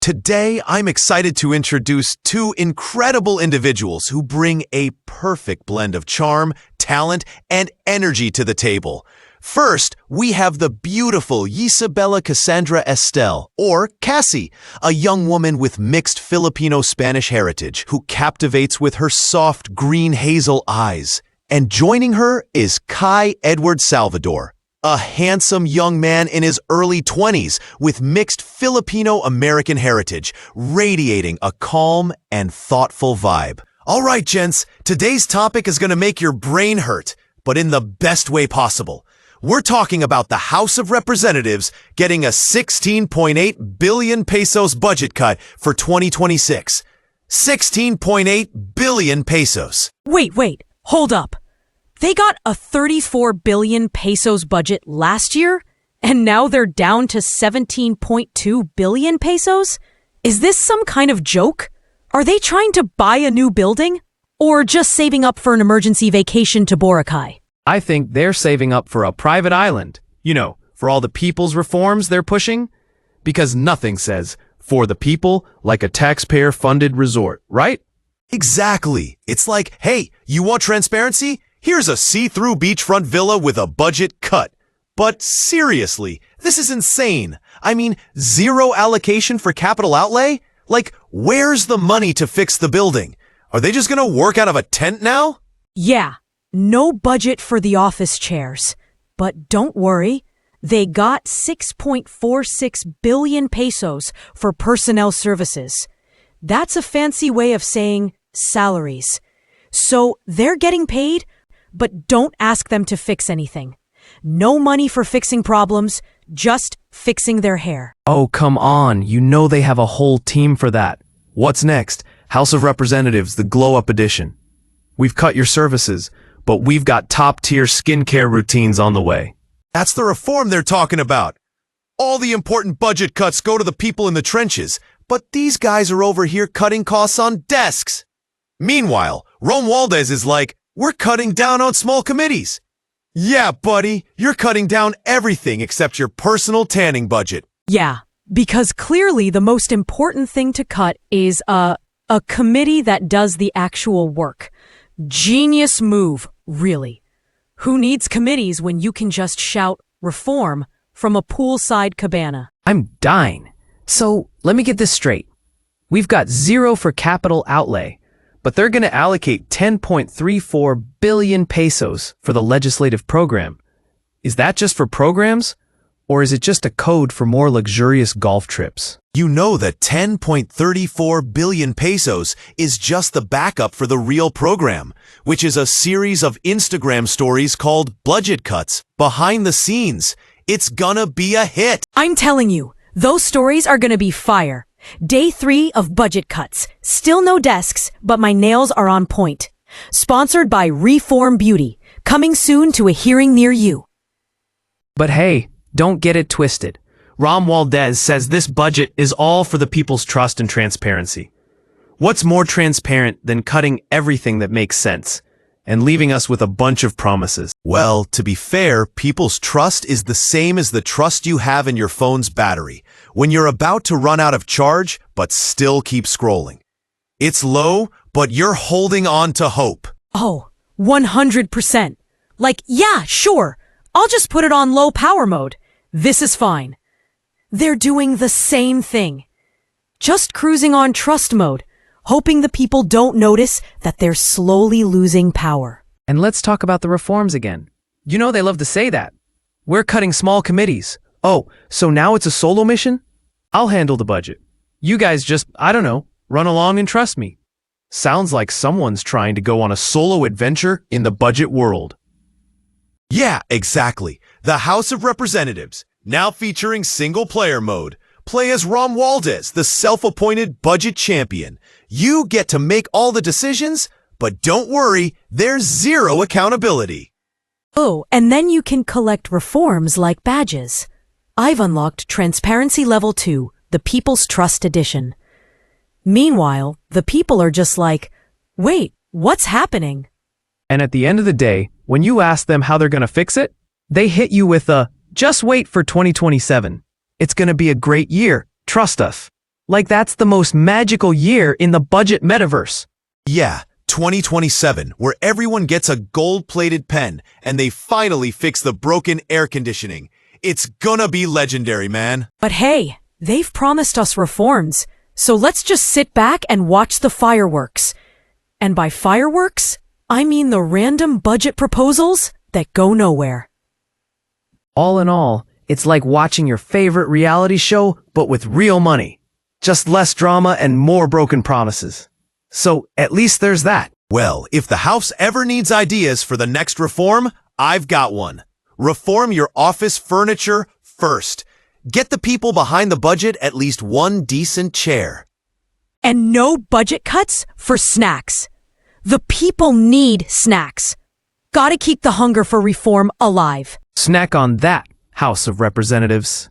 Today, I'm excited to introduce two incredible individuals who bring a perfect blend of charm, talent, and energy to the table. First, we have the beautiful Isabella Cassandra Estelle, or Cassie, a young woman with mixed Filipino-Spanish heritage who captivates with her soft green hazel eyes. And joining her is Kai Edward Salvador, a handsome young man in his early 20s with mixed Filipino-American heritage, radiating a calm and thoughtful vibe. All right, gents, today's topic is going to make your brain hurt, but in the best way possible. We're talking about the House of Representatives getting a 16.8 billion pesos budget cut for 2026. 16.8 billion pesos. Wait, hold up. They got a 34 billion pesos budget last year, and now they're down to 17.2 billion pesos? Is this some kind of joke? Are they trying to buy a new building? Or just saving up for an emergency vacation to Boracay? I think they're saving up for a private island, for all the people's reforms they're pushing. Because nothing says, for the people, like a taxpayer-funded resort, right? Exactly. It's like, hey, you want transparency? Here's a see-through beachfront villa with a budget cut. But seriously, this is insane. I mean, zero allocation for capital outlay? Like, where's the money to fix the building? Are they just gonna work out of a tent now? Yeah, no budget for the office chairs. But don't worry, they got 6.46 billion pesos for personnel services. That's a fancy way of saying salaries. So they're getting paid, but don't ask them to fix anything. No money for fixing problems, just fixing their hair. Oh, come on. You know they have a whole team for that. What's next? House of Representatives, the glow-up edition. We've cut your services, but we've got top-tier skincare routines on the way. That's the reform they're talking about. All the important budget cuts go to the people in the trenches, but these guys are over here cutting costs on desks. Meanwhile, Romualdez is like, we're cutting down on small committees. Yeah, buddy, you're cutting down everything except your personal tanning budget. Yeah, because clearly the most important thing to cut is a committee that does the actual work. Genius move, really. Who needs committees when you can just shout reform from a poolside cabana? I'm dying. So let me get this straight. We've got zero for capital outlay, but they're going to allocate 10.34 billion pesos for the legislative program. Is that just for programs? Or is it just a code for more luxurious golf trips? You know that 10.34 billion pesos is just the backup for the real program, which is a series of Instagram stories called Budget Cuts, behind the scenes. It's gonna be a hit. I'm telling you, those stories are gonna be fire. Day 3 of budget cuts. Still no desks, but my nails are on point. Sponsored by Reform Beauty. Coming soon to a hearing near you. But hey, don't get it twisted. Romualdez says this budget is all for the people's trust and transparency. What's more transparent than cutting everything that makes sense and leaving us with a bunch of promises? Well, to be fair, people's trust is the same as the trust you have in your phone's battery when you're about to run out of charge but still keep scrolling. It's low, but you're holding on to hope. Oh, 100%. Like, yeah, sure. I'll just put it on low power mode. This is fine. They're doing the same thing. Just cruising on trust mode, hoping the people don't notice that they're slowly losing power. And let's talk about the reforms again. You know they love to say that. We're cutting small committees. Oh, so now it's a solo mission? I'll handle the budget. You guys just, run along and trust me. Sounds like someone's trying to go on a solo adventure in the budget world. Yeah, exactly. The House of Representatives, now featuring single-player mode. Play as Romualdez, the self-appointed budget champion. You get to make all the decisions, but don't worry, there's zero accountability. Oh, and then you can collect reforms like badges. I've unlocked Transparency Level 2, the People's Trust Edition. Meanwhile, the people are just like, wait, what's happening? And at the end of the day, when you ask them how they're going to fix it, they hit you with a, just wait for 2027. It's going to be a great year. Trust us. Like that's the most magical year in the budget metaverse. Yeah, 2027, where everyone gets a gold-plated pen and they finally fix the broken air conditioning. It's gonna be legendary, man. But hey, they've promised us reforms, so let's just sit back and watch the fireworks. And by fireworks, I mean the random budget proposals that go nowhere. All in all, it's like watching your favorite reality show, but with real money. Just less drama and more broken promises. So at least there's that. Well, if the House ever needs ideas for the next reform, I've got one. Reform your office furniture first. Get the people behind the budget at least one decent chair. And no budget cuts for snacks. The people need snacks. Gotta keep the hunger for reform alive. Snack on that, House of Representatives.